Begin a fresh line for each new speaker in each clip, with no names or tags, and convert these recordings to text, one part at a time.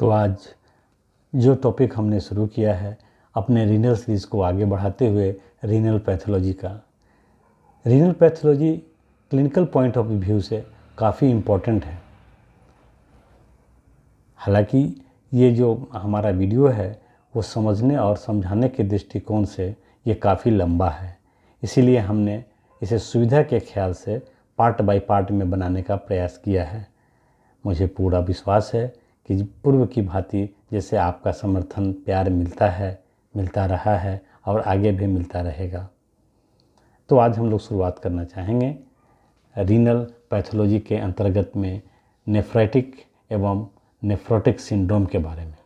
तो आज जो टॉपिक हमने शुरू किया है अपने रीनल सीरीज़ को आगे बढ़ाते हुए रीनल पैथोलॉजी का। Renal pathology clinical point of view से काफ़ी इम्पोर्टेंट है। हालांकि ये जो हमारा वीडियो है वो समझने और समझाने के दृष्टिकोण से ये काफ़ी लंबा है, इसीलिए हमने इसे सुविधा के ख्याल से पार्ट बाय पार्ट में बनाने का प्रयास किया है। मुझे पूरा विश्वास है कि पूर्व की भांति जैसे आपका समर्थन प्यार मिलता है, मिलता रहा है और आगे भी मिलता रहेगा। तो आज हम लोग शुरुआत करना चाहेंगे रीनल पैथोलॉजी के अंतर्गत में नेफ्राइटिक एवं नेफ्रोटिक सिंड्रोम के बारे में।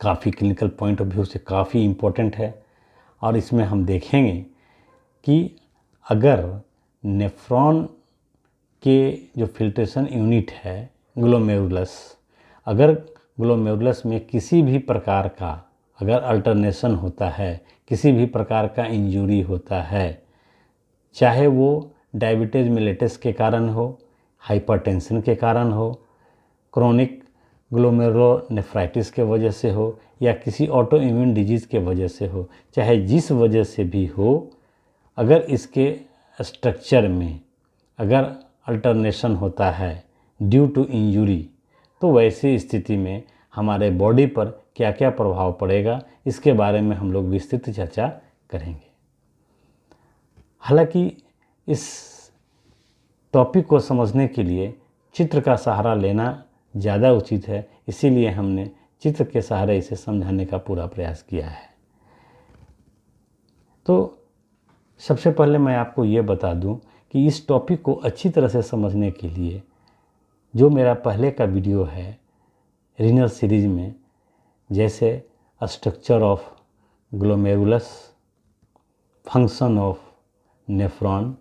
काफ़ी क्लिनिकल पॉइंट ऑफ व्यू से काफ़ी इम्पोर्टेंट है और इसमें हम देखेंगे कि अगर नेफ्रॉन के जो फिल्ट्रेशन यूनिट है ग्लोमेरुलस, अगर ग्लोमेरुलस में किसी भी प्रकार का अगर अल्टरनेशन होता है, किसी भी प्रकार का इंजरी होता है, चाहे वो डायबिटीज मेलिटस के कारण हो, हाइपरटेंशन के कारण हो, क्रोनिक ग्लोमेरुलोनेफ्राइटिस के वजह से हो या किसी ऑटो इम्यून डिजीज़ के वजह से हो, चाहे जिस वजह से भी हो, अगर इसके स्ट्रक्चर में अगर अल्टरनेशन होता है ड्यू टू इंजरी, तो वैसी स्थिति में हमारे बॉडी पर क्या क्या प्रभाव पड़ेगा इसके बारे में हम लोग विस्तृत चर्चा करेंगे। हालांकि इस टॉपिक को समझने के लिए चित्र का सहारा लेना ज़्यादा उचित है, इसीलिए हमने चित्र के सहारे इसे समझाने का पूरा प्रयास किया है। तो सबसे पहले मैं आपको ये बता दूं कि इस टॉपिक को अच्छी तरह से समझने के लिए जो मेरा पहले का वीडियो है रीनल सीरीज में, जैसे structure of glomerulus, function of nephron,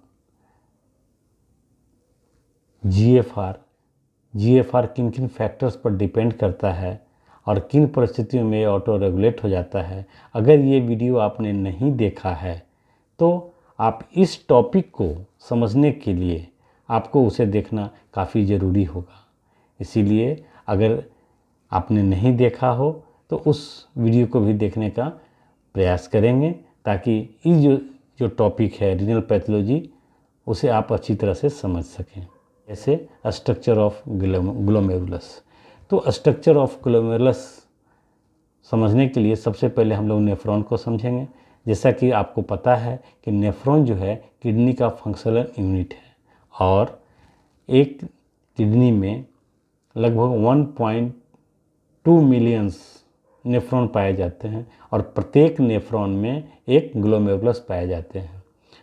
GFR किन किन फैक्टर्स पर डिपेंड करता है और किन परिस्थितियों में ऑटो रेगुलेट हो जाता है, अगर ये वीडियो आपने नहीं देखा है तो आप इस टॉपिक को समझने के लिए आपको उसे देखना काफ़ी ज़रूरी होगा। इसीलिए अगर आपने नहीं देखा हो तो उस वीडियो को भी देखने का प्रयास करेंगे ताकि इस जो टॉपिक है रीनल पैथोलॉजी उसे आप अच्छी तरह से समझ सकें। जैसे स्ट्रक्चर ऑफ ग्लोमेरुलस, तो स्ट्रक्चर ऑफ ग्लोमेरुलस समझने के लिए सबसे पहले हम लोग नेफ्रॉन को समझेंगे। जैसा कि आपको पता है कि नेफ्रॉन जो है किडनी का फंक्शनल यूनिट है और एक किडनी में लगभग 1.2 मिलियंस नेफ्रॉन पाए जाते हैं और प्रत्येक नेफ्रॉन में एक ग्लोमेरुलस पाए जाते हैं।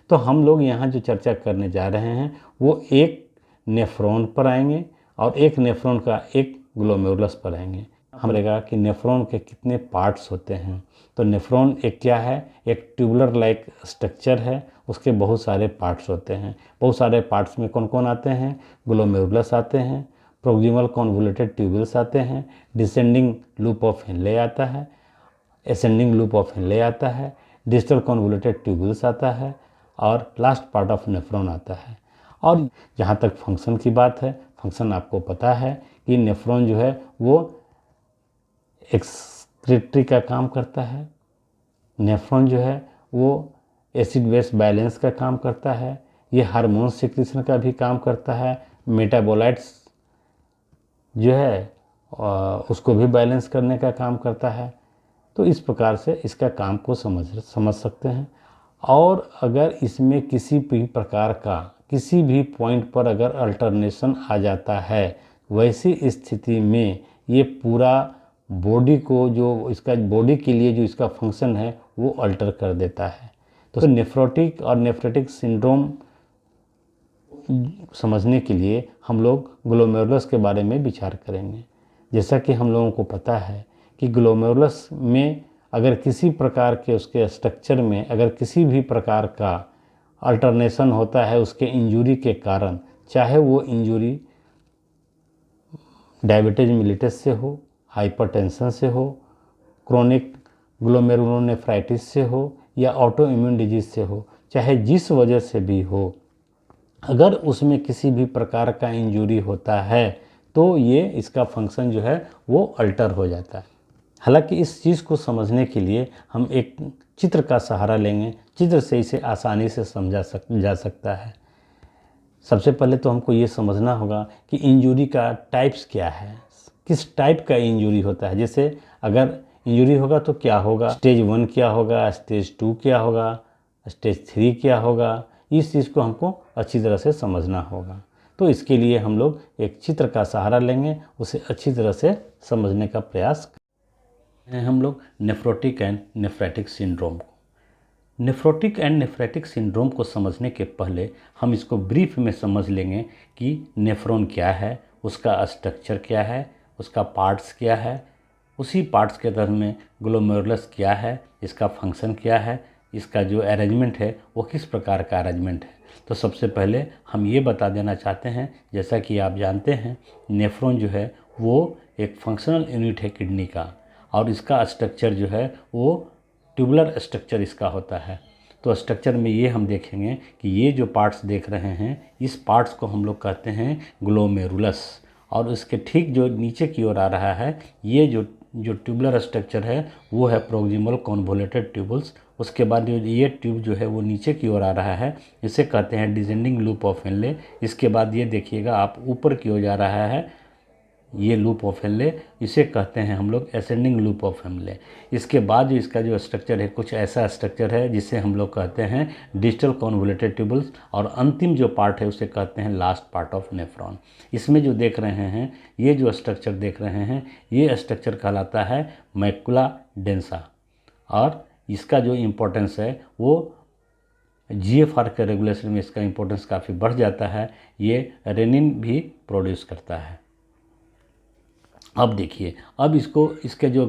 तो हम लोग यहाँ जो चर्चा करने जा रहे हैं वो एक नेफ्रॉन पर आएंगे और एक नेफ्रॉन का एक ग्लोमेरुलस पर आएंगे। हम रहेगा कि नेफ्रॉन के कितने पार्ट्स होते हैं। तो नेफ्रॉन एक क्या है, एक ट्यूबुलर लाइक स्ट्रक्चर है, उसके बहुत सारे पार्ट्स होते हैं। बहुत सारे पार्ट्स में कौन कौन आते हैं, ग्लोमेरुलस आते हैं, प्रोक्सिमल कॉन्वोल्यूटेड ट्यूबुल्स आते हैं, डिसेंडिंग लूप ऑफ हेनले आता है, एसेंडिंग लूप ऑफ हेनले आता है, डिस्टल कॉन्वोल्यूटेड ट्यूबुल्स आता है और लास्ट पार्ट ऑफ नेफ्रॉन आता है। और जहाँ तक फंक्शन की बात है, फंक्शन आपको पता है कि नेफ्रॉन जो है वो एक्सक्रीटरी का काम करता है, नेफ्रॉन जो है वो एसिड बेस बैलेंस का काम करता है, ये हार्मोन सिक्रीशन का भी काम करता है, मेटाबोलाइट्स जो है उसको भी बैलेंस करने का काम करता है। तो इस प्रकार से इसका काम को समझ सकते हैं। और अगर इसमें किसी भी प्रकार का किसी भी पॉइंट पर अगर अल्टरनेशन आ जाता है, वैसी स्थिति में ये पूरा बॉडी को जो इसका बॉडी के लिए जो इसका फंक्शन है वो अल्टर कर देता है। तो नेफ्रोटिक और नेफ्रेटिक सिंड्रोम समझने के लिए हम लोग ग्लोमेरुलस के बारे में विचार करेंगे। जैसा कि हम लोगों को पता है कि ग्लोमेरुलस में अगर किसी प्रकार के उसके स्ट्रक्चर में अगर किसी भी प्रकार का अल्टरनेशन होता है उसके इंजरी के कारण, चाहे वो इंजरी डायबिटीज मेलिटस से हो, हाइपरटेंशन से हो, क्रोनिक ग्लोमेरुलोनेफ्राइटिस से हो या ऑटो इम्यून डिजीज से हो, चाहे जिस वजह से भी हो, अगर उसमें किसी भी प्रकार का इंजरी होता है तो ये इसका फंक्शन जो है वो अल्टर हो जाता है। हालांकि इस चीज़ को समझने के लिए हम एक चित्र का सहारा लेंगे, चित्र से इसे आसानी से समझा जा सकता है। सबसे पहले तो हमको ये समझना होगा कि इंजरी का टाइप्स क्या है, किस टाइप का इंजरी होता है। जैसे अगर इंजरी होगा तो क्या होगा, स्टेज 1 क्या होगा, स्टेज 2 क्या होगा, स्टेज 3 क्या होगा, इस चीज़ को हमको अच्छी तरह से समझना होगा। तो इसके लिए हम लोग एक चित्र का सहारा लेंगे, उसे अच्छी तरह से समझने का प्रयास करें। हम लोग नेफ्रोटिक एंड नेफ्रेटिक सिंड्रोम को नेफ्रोटिक एंड नेफ्रेटिक सिंड्रोम को समझने के पहले हम इसको ब्रीफ में समझ लेंगे कि नेफ्रॉन क्या है, उसका स्ट्रक्चर क्या है, उसका पार्ट्स क्या है, उसी पार्ट्स के तरह में ग्लोमेरुलस क्या है, इसका फंक्शन क्या है, इसका जो अरेंजमेंट है वो किस प्रकार का अरेंजमेंट है। तो सबसे पहले हम ये बता देना चाहते हैं, जैसा कि आप जानते हैं नेफ्रॉन जो है वो एक फंक्शनल यूनिट है किडनी का, और इसका स्ट्रक्चर जो है वो ट्यूबुलर स्ट्रक्चर इसका होता है। तो स्ट्रक्चर में ये हम देखेंगे कि ये जो पार्ट्स देख रहे हैं, इस पार्ट्स को हम लोग कहते हैं ग्लोमेरुलस, और इसके ठीक जो नीचे की ओर आ रहा है ये जो ट्यूबुलर स्ट्रक्चर है वो है प्रोक्सिमल कॉन्वोल्यूटेड ट्यूबल्स। उसके बाद ये ट्यूब जो है वो नीचे की ओर आ रहा है, इसे कहते हैं डिसेंडिंग लूप ऑफ हेनले। इसके बाद ये देखिएगा आप ऊपर की ओर जा रहा है ये लूप ऑफ हेनले, इसे कहते हैं हम लोग असेंडिंग लूप ऑफ हेनले। इसके बाद जो इसका जो स्ट्रक्चर है कुछ ऐसा स्ट्रक्चर है जिसे हम लोग कहते हैं डिस्टल कॉन्वोल्यूटेड ट्यूबल्स, और अंतिम जो पार्ट है उसे कहते हैं लास्ट पार्ट ऑफ नेफ्रॉन। इसमें जो देख रहे हैं ये जो स्ट्रक्चर देख रहे हैं ये स्ट्रक्चर कहलाता है मैकुला डेंसा, और इसका जो इम्पोर्टेंस है वो GFR के रेगुलेशन में इसका इम्पोर्टेंस काफ़ी बढ़ जाता है। ये रेनिन भी प्रोड्यूस करता है। अब देखिए, अब इसके जो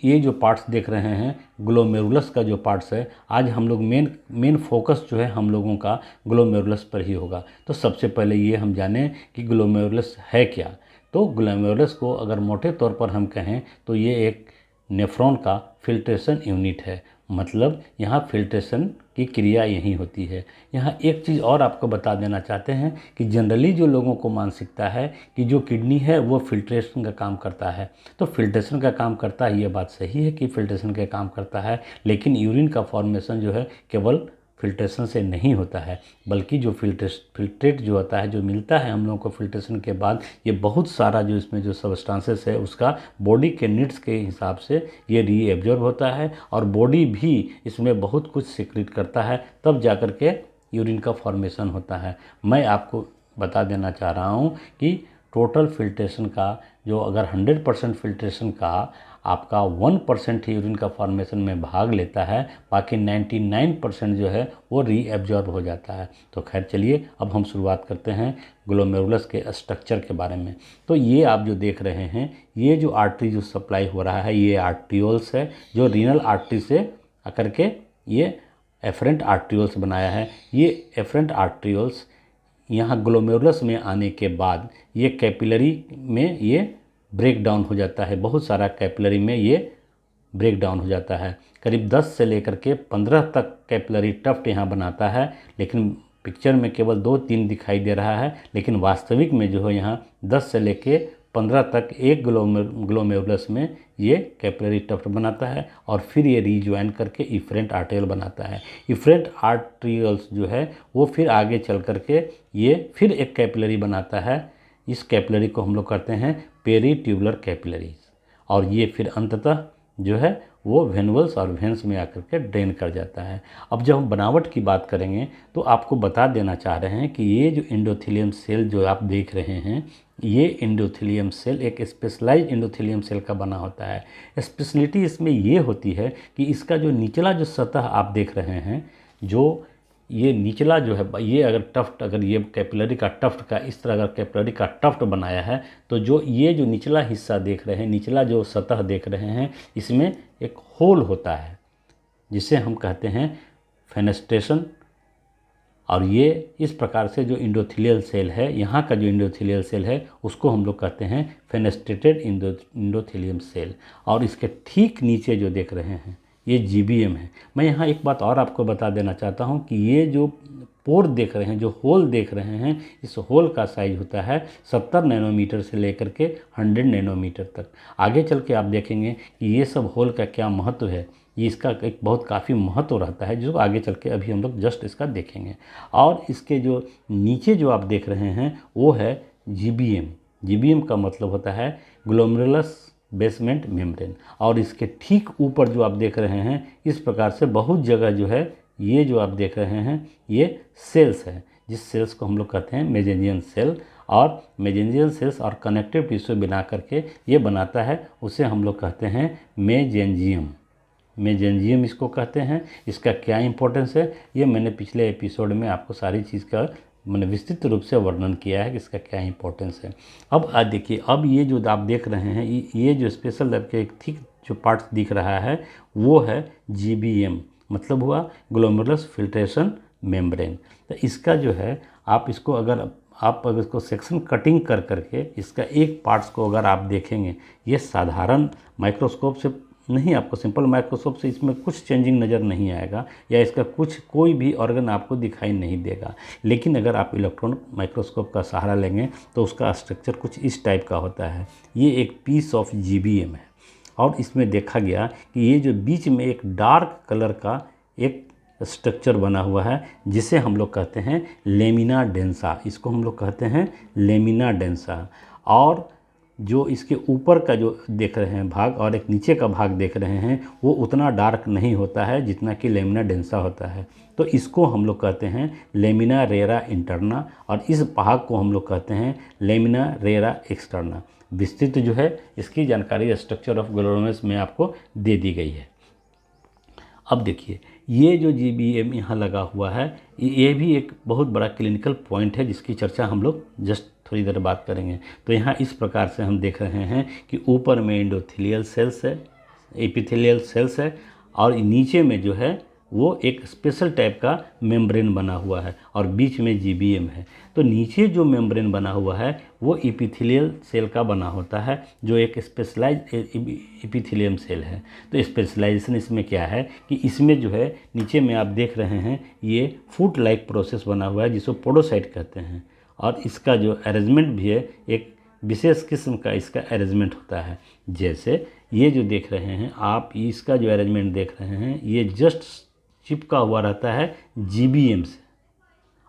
ये जो पार्ट्स देख रहे हैं ग्लोमेरुलस का जो पार्ट्स है, आज हम लोग मेन फोकस जो है हम लोगों का ग्लोमेरुलस पर ही होगा। तो सबसे पहले ये हम जानें कि ग्लोमेरुलस है क्या। तो ग्लोमेरुलस को अगर मोटे तौर पर हम कहें तो ये एक नेफ्रॉन का फिल्ट्रेशन यूनिट है, मतलब यहाँ फिल्ट्रेशन की क्रिया यही होती है। यहाँ एक चीज़ और आपको बता देना चाहते हैं कि जनरली जो लोगों को मानसिकता है कि जो किडनी है वो फिल्ट्रेशन का काम करता है, तो फिल्ट्रेशन का काम करता है, ये बात सही है कि फिल्ट्रेशन का काम करता है, लेकिन यूरिन का फॉर्मेशन जो है केवल फिल्ट्रेशन से नहीं होता है, बल्कि जो फिल्ट्रेट जो होता है, जो मिलता है हम लोगों को फिल्ट्रेशन के बाद, ये बहुत सारा जो इसमें जो सब्सटेंसेस है उसका बॉडी के नीड्स के हिसाब से ये रीएब्जॉर्ब होता है, और बॉडी भी इसमें बहुत कुछ सीक्रेट करता है, तब जा कर के यूरिन का फॉर्मेशन होता है। मैं आपको बता देना चाह रहा हूँ कि टोटल फिल्ट्रेशन का जो अगर 100% फिल्ट्रेशन का आपका 1% ही यूरिन का फॉर्मेशन में भाग लेता है, बाकी 99% जो है वो रीएब्जॉर्ब हो जाता है। तो खैर चलिए अब हम शुरुआत करते हैं ग्लोमेरुलस के स्ट्रक्चर के बारे में। तो ये आप जो देख रहे हैं ये जो आर्टरी जो सप्लाई हो रहा है ये आर्ट्रियोल्स है, जो रीनल आर्टरी से आकर के ये एफरेंट आर्ट्रियोल्स बनाया है। ये एफरेंट आर्ट्रियोल्स यहाँ ग्लोमेरुलस में आने के बाद ये कैपिलरी में ये ब्रेक डाउन हो जाता है, बहुत सारा कैपिलरी में ये ब्रेक डाउन हो जाता है। करीब 10 से लेकर के 15 तक कैपिलरी टफ्ट यहाँ बनाता है, लेकिन पिक्चर में केवल 2-3 दिखाई दे रहा है, लेकिन वास्तविक में जो है यहाँ 10 से लेके 15 तक एक ग्लोमेरुलस में ये कैपिलरी टफ्ट बनाता है, और फिर ये रीज्वाइन करके इफरेंट आर्टेरियल बनाता है। इफरेंट आर्टेरियल्स जो है वो फिर आगे चल करके ये फिर एक कैपिलरी बनाता है। इस कैपिलरी को हम लोग कहते हैं पेरीट्यूबुलर कैपिलरीज, और ये फिर अंततः जो है वो वेनुल्स और वेन्स में आकर के ड्रेन कर जाता है। अब जब हम बनावट की बात करेंगे तो आपको बता देना चाह रहे हैं कि ये जो एंडोथेलियम सेल जो आप देख रहे हैं ये एंडोथेलियम सेल एक स्पेशलाइज्ड एंडोथेलियम सेल का बना होता है। स्पेशलिटी इसमें ये होती है कि इसका जो निचला जो सतह आप देख रहे हैं, जो ये निचला जो है ये अगर टफ्ट, अगर ये कैपिलरी का टफ्ट का इस तरह अगर कैपिलरी का टफ्ट बनाया है, तो जो ये जो निचला हिस्सा देख रहे हैं, निचला जो सतह देख रहे हैं, इसमें एक होल होता है जिसे हम कहते हैं फेनेस्ट्रेशन। और ये इस प्रकार से जो एंडोथेलियल सेल है, यहाँ का जो एंडोथेलियल सेल है उसको हम लोग कहते हैं फेनेस्ट्रेटेड एंडोथेलियम सेल। और इसके ठीक नीचे जो देख रहे हैं ये GBM है। मैं यहाँ एक बात और आपको बता देना चाहता हूँ कि ये जो पोर देख रहे हैं, जो होल देख रहे हैं, इस होल का साइज होता है 70 नैनोमीटर से लेकर के 100 नैनोमीटर तक। आगे चल के आप देखेंगे कि ये सब होल का क्या महत्व है, ये इसका एक बहुत काफ़ी महत्व रहता है, जो आगे चल के अभी हम लोग जस्ट इसका देखेंगे। और इसके जो नीचे जो आप देख रहे हैं वो है GBM। GBM का मतलब होता है ग्लोमेरुलस बेसमेंट मेम्ब्रेन। और इसके ठीक ऊपर जो आप देख रहे हैं, इस प्रकार से बहुत जगह जो है, ये जो आप देख रहे हैं ये सेल्स हैं, जिस सेल्स को हम लोग कहते हैं मेसेंजियल सेल। और मेसेंजियल सेल्स और कनेक्टिव टिश्यू बना करके ये बनाता है, उसे हम लोग कहते हैं मेसेंजियम। मेसेंजियम इसको कहते हैं। इसका क्या इंपॉर्टेंस है, ये मैंने पिछले एपिसोड में आपको सारी चीज़ का मैंने विस्तृत रूप से वर्णन किया है कि इसका क्या इंपॉर्टेंस है। अब देखिए, अब ये जो आप देख रहे हैं, ये जो स्पेशल लैब के एक थिक जो पार्ट दिख रहा है वो है GBM, मतलब हुआ ग्लोमेरुलस फिल्ट्रेशन मेम्ब्रेन। तो इसका जो है आप इसको अगर इसको सेक्शन कटिंग कर करके इसका एक पार्ट्स को अगर आप देखेंगे, ये साधारण माइक्रोस्कोप से नहीं, आपको सिंपल माइक्रोस्कोप से इसमें कुछ चेंजिंग नज़र नहीं आएगा या इसका कोई भी ऑर्गन आपको दिखाई नहीं देगा। लेकिन अगर आप इलेक्ट्रॉन माइक्रोस्कोप का सहारा लेंगे तो उसका स्ट्रक्चर कुछ इस टाइप का होता है। ये एक पीस ऑफ GBM है और इसमें देखा गया कि ये जो बीच में एक डार्क कलर का एक स्ट्रक्चर बना हुआ है, जिसे हम लोग कहते हैं लेमिना डेंसा। इसको हम लोग कहते हैं लेमिना डेंसा। और जो इसके ऊपर का जो देख रहे हैं भाग और एक नीचे का भाग देख रहे हैं, वो उतना डार्क नहीं होता है जितना कि लेमिना डेंसा होता है। तो इसको हम लोग कहते हैं लेमिना रेरा इंटरना और इस भाग को हम लोग कहते हैं लेमिना रेरा एक्सटर्ना। विस्तृत जो है इसकी जानकारी स्ट्रक्चर ऑफ ग्लोमेरुलस में आपको दे दी गई है। अब देखिए, ये जो GBM यहाँ लगा हुआ है, ये भी एक बहुत बड़ा क्लिनिकल पॉइंट है जिसकी चर्चा हम लोग जस्ट थोड़ी देर बात करेंगे। तो यहाँ इस प्रकार से हम देख रहे हैं कि ऊपर में एंडोथेलियल सेल्स है, एपिथेलियल सेल्स है और नीचे में जो है वो एक स्पेशल टाइप का मेम्ब्रेन बना हुआ है और बीच में GBM है। तो नीचे जो मेम्ब्रेन बना हुआ है वो एपिथेलियल सेल का बना होता है, जो एक स्पेशलाइज्ड एपिथेलियम सेल है। तो स्पेशलाइजेशन इसमें क्या है कि इसमें जो है नीचे में आप देख रहे हैं ये फूट लाइक प्रोसेस बना हुआ है, जिसको पोडोसाइट कहते हैं। और इसका जो अरेंजमेंट भी है, एक विशेष किस्म का इसका अरेंजमेंट होता है। जैसे ये जो देख रहे हैं आप, इसका जो अरेंजमेंट देख रहे हैं, ये जस्ट चिपका हुआ रहता है GBM से।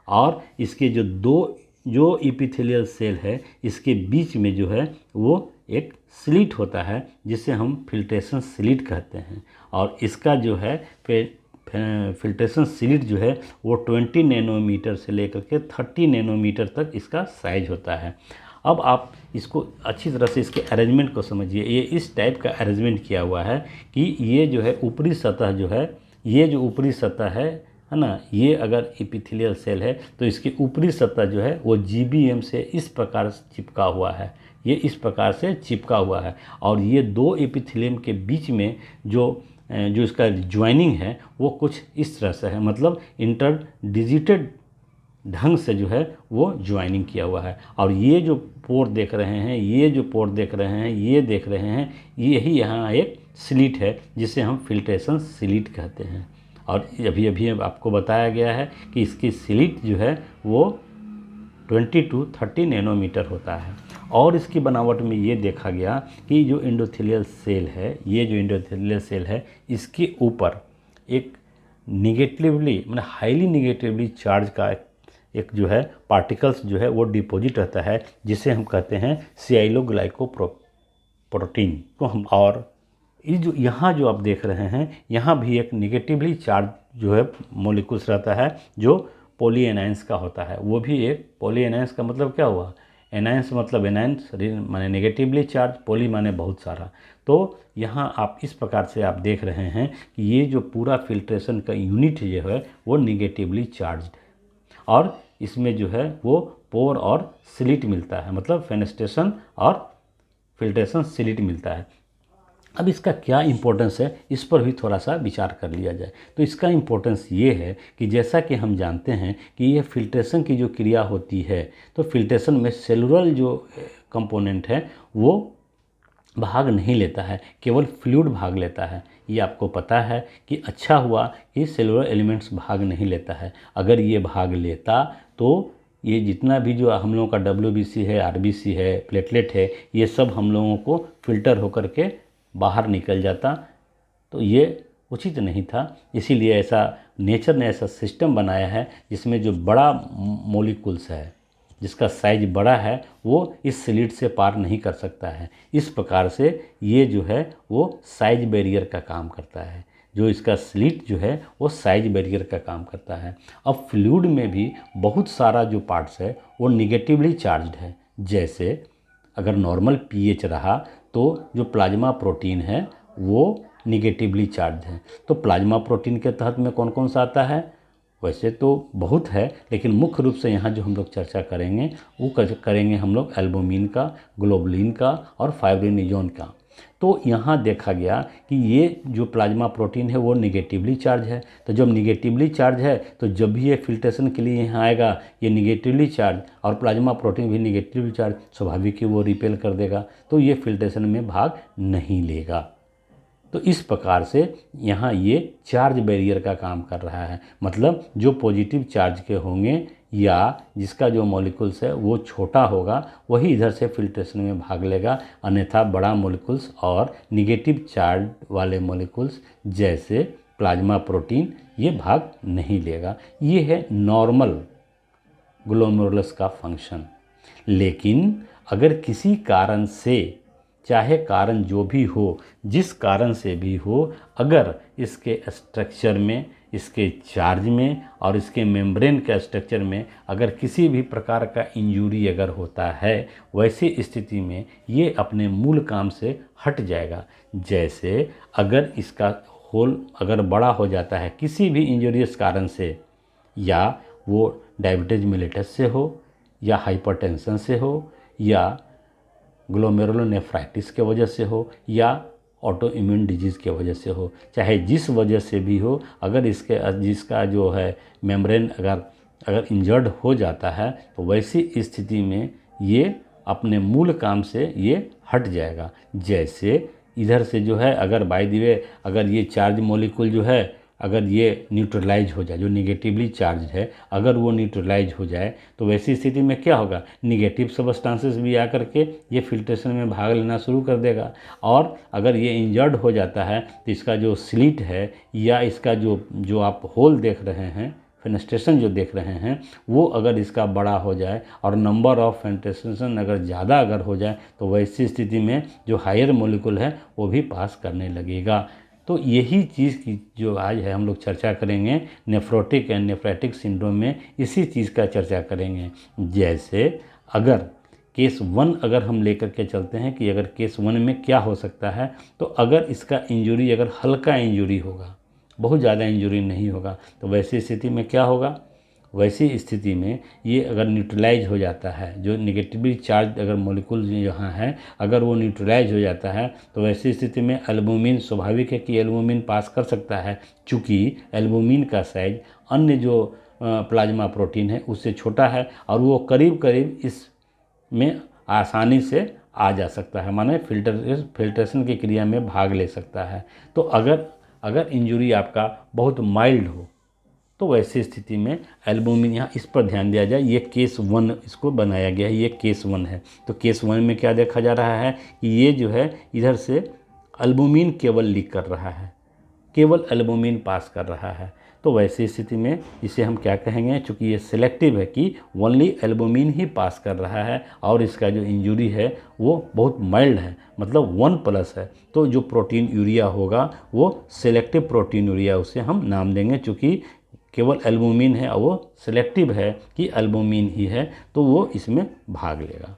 और इसके जो एपिथेलियल सेल है, इसके बीच में जो है वो एक स्लिट होता है, जिसे हम फिल्ट्रेशन स्लिट कहते हैं। और इसका जो है फिल्ट्रेशन स्लिट जो है वो 20 नैनोमीटर से लेकर के 30 नैनोमीटर तक इसका साइज होता है। अब आप इसको अच्छी तरह से इसके अरेंजमेंट को समझिए। ये इस टाइप का अरेंजमेंट किया हुआ है कि ये जो है ऊपरी सतह जो है, ये जो ऊपरी सतह है ना, ये अगर एपिथेलियल सेल है तो इसकी ऊपरी सतह जो है वो GBM से इस प्रकार से चिपका हुआ है, ये इस प्रकार से चिपका हुआ है। और ये दो एपिथेलियम के बीच में जो इसका ज्वाइनिंग है वो कुछ इस तरह से है, मतलब इंटरडिजिटेड ढंग से जो है वो ज्वाइनिंग किया हुआ है। और ये जो पोर देख रहे हैं, ये जो पोर देख रहे हैं, ये देख रहे हैं, यही यहाँ एक स्लिट है जिसे हम फिल्ट्रेशन स्लिट कहते हैं। और अभी आपको बताया गया है कि इसकी स्लिट जो है वो 20 to 30 नैनोमीटर होता है। और इसकी बनावट में ये देखा गया कि जो एंडोथेलियल सेल है, ये जो एंडोथेलियल सेल है, इसके ऊपर एक निगेटिवली मतलब हाईली निगेटिवली चार्ज का एक जो है पार्टिकल्स जो है वो डिपॉजिट रहता है, जिसे हम कहते हैं सियाइलोग्लाइकोप्रोटीन को हम। और ये जो यहाँ जो आप देख रहे हैं, यहाँ भी एक निगेटिवली चार्ज जो है मॉलिक्यूल्स रहता है, जो पॉली एनायंस का होता है। वो भी एक पॉली एनायंस का मतलब क्या हुआ, एनायंस मतलब एनायंस माने नेगेटिवली चार्ज, पॉली माने बहुत सारा। तो यहाँ आप इस प्रकार से आप देख रहे हैं कि ये जो पूरा फिल्ट्रेशन का यूनिट जो है वो निगेटिवली चार्ज है। और इसमें जो है वो पोर और स्लिट मिलता है, मतलब फेनेस्ट्रेशन और फिल्ट्रेशन स्लिट मिलता है। अब इसका क्या इम्पोर्टेंस है, इस पर भी थोड़ा सा विचार कर लिया जाए। तो इसका इम्पोर्टेंस ये है कि जैसा कि हम जानते हैं कि ये फिल्ट्रेशन की जो क्रिया होती है, तो फिल्ट्रेशन में सेलुलर जो कंपोनेंट है वो भाग नहीं लेता है, केवल फ्लूइड भाग लेता है। ये आपको पता है कि अच्छा हुआ कि सेलुलर एलिमेंट्स भाग नहीं लेता है। अगर ये भाग लेता तो ये जितना भी जो हम लोगों का WBC है, RBC है, प्लेटलेट है, ये सब हम लोगों को फिल्टर होकर के बाहर निकल जाता। तो ये उचित नहीं था। इसीलिए ऐसा नेचर ने ऐसा सिस्टम बनाया है जिसमें जो बड़ा मॉलिक्यूल्स है, जिसका साइज बड़ा है, वो इस स्लिट से पार नहीं कर सकता है। इस प्रकार से ये जो है वो साइज बैरियर का काम करता है। जो इसका स्लिट जो है वो साइज बैरियर का काम करता है। अब फ्लूइड में भी बहुत सारा जो पार्ट्स है वो निगेटिवली चार्ज्ड है। जैसे अगर नॉर्मल pH रहा तो जो प्लाज्मा प्रोटीन है वो निगेटिवली चार्ज है। तो प्लाज्मा प्रोटीन के तहत में कौन कौन सा आता है? वैसे तो बहुत है, लेकिन मुख्य रूप से यहाँ जो हम लोग चर्चा करेंगे वो करेंगे हम लोग एल्बुमिन का, ग्लोबुलिन का और फाइब्रिनोजन का। तो यहाँ देखा गया कि ये जो प्लाज्मा प्रोटीन है वो निगेटिवली चार्ज है। तो जब निगेटिवली चार्ज है तो जब भी ये फिल्ट्रेशन के लिए यहाँ आएगा, ये निगेटिवली चार्ज और प्लाज्मा प्रोटीन भी निगेटिवली चार्ज, स्वाभाविक ही वो रिपेल कर देगा, तो ये फिल्ट्रेशन में भाग नहीं लेगा। तो इस प्रकार से यहाँ ये चार्ज बैरियर का काम कर रहा है। मतलब जो पॉजिटिव चार्ज के होंगे या जिसका जो मॉलिक्यूल्स है वो छोटा होगा, वही इधर से फिल्ट्रेशन में भाग लेगा। अन्यथा बड़ा मॉलिक्यूल्स और निगेटिव चार्ज वाले मॉलिक्यूल्स जैसे प्लाज्मा प्रोटीन ये भाग नहीं लेगा। ये है नॉर्मल ग्लोमेरुलस का फंक्शन। लेकिन अगर किसी कारण से, चाहे कारण जो भी हो, जिस कारण से भी हो, अगर इसके स्ट्रक्चर में, इसके चार्ज में और इसके मेम्ब्रेन के स्ट्रक्चर में अगर किसी भी प्रकार का इंजरी अगर होता है, वैसी स्थिति में ये अपने मूल काम से हट जाएगा। जैसे अगर इसका होल अगर बड़ा हो जाता है किसी भी इंजरियस कारण से, या वो डायबिटीज मेलिटस से हो, या हाइपरटेंशन से हो, या ग्लोमेरुलोनेफ्राइटिस के वजह से हो, या ऑटो इम्यून डिजीज़ के वजह से हो, चाहे जिस वजह से भी हो, अगर जिसका जो है मेम्ब्रेन अगर इंजर्ड हो जाता है तो वैसी स्थिति में ये अपने मूल काम से ये हट जाएगा। जैसे इधर से जो है अगर बाय द वे अगर ये चार्ज मॉलिक्यूल जो है अगर ये न्यूट्रलाइज हो जाए, जो निगेटिवली चार्ज है अगर वो न्यूट्रलाइज हो जाए, तो वैसी स्थिति में क्या होगा, निगेटिव सब्सटेंसेस भी आकर के ये फिल्ट्रेशन में भाग लेना शुरू कर देगा। और अगर ये इंजर्ड हो जाता है तो इसका जो स्लिट है या इसका जो आप होल देख रहे हैं, फेनेस्ट्रेशन जो देख रहे हैं, वो अगर इसका बड़ा हो जाए और नंबर ऑफ फेनेस्ट्रेशन अगर ज़्यादा अगर हो जाए, तो वैसी स्थिति में जो हायर मॉलिक्यूल है वो भी पास करने लगेगा। तो यही चीज़ की जो आज है हम लोग चर्चा करेंगे नेफ्रोटिक एंड नेफ्राइटिक सिंड्रोम में, इसी चीज़ का चर्चा करेंगे। जैसे अगर केस 1 अगर हम लेकर के चलते हैं कि अगर केस 1 में क्या हो सकता है, तो अगर इसका इंजरी अगर हल्का इंजरी होगा, बहुत ज़्यादा इंजरी नहीं होगा, तो वैसी स्थिति में क्या होगा, वैसी स्थिति में ये अगर न्यूट्रलाइज हो जाता है, जो निगेटिवली चार्ज अगर मॉलिक्यूल यहाँ है अगर वो न्यूट्रलाइज हो जाता है, तो वैसी स्थिति में एल्बुमिन, स्वाभाविक है कि एल्बुमिन पास कर सकता है, चूँकि एल्बुमिन का साइज अन्य जो प्लाज्मा प्रोटीन है उससे छोटा है और वो करीब करीब इसमें आसानी से आ जा सकता है, माने फिल्ट्रेशन की क्रिया में भाग ले सकता है। तो अगर इंजरी आपका बहुत माइल्ड हो, तो वैसी स्थिति में एल्बुमिन, यहाँ इस पर ध्यान दिया जाए, ये केस 1 इसको बनाया गया है, ये केस 1 है। तो केस 1 में क्या देखा जा रहा है कि ये जो है इधर से एल्बुमिन केवल लीक कर रहा है, केवल एल्बुमिन पास कर रहा है। तो वैसी स्थिति में इसे हम क्या कहेंगे, चूँकि ये सिलेक्टिव है कि ओनली एल्बुमिन ही पास कर रहा है और इसका जो इंजरी है वो बहुत माइल्ड है, मतलब 1+ है, तो जो प्रोटीन यूरिया होगा वो सिलेक्टिव प्रोटीन यूरिया उसे हम नाम देंगे। चूँकि केवल एल्बुमिन है और वो सिलेक्टिव है कि एल्बुमिन ही है, तो वो इसमें भाग लेगा।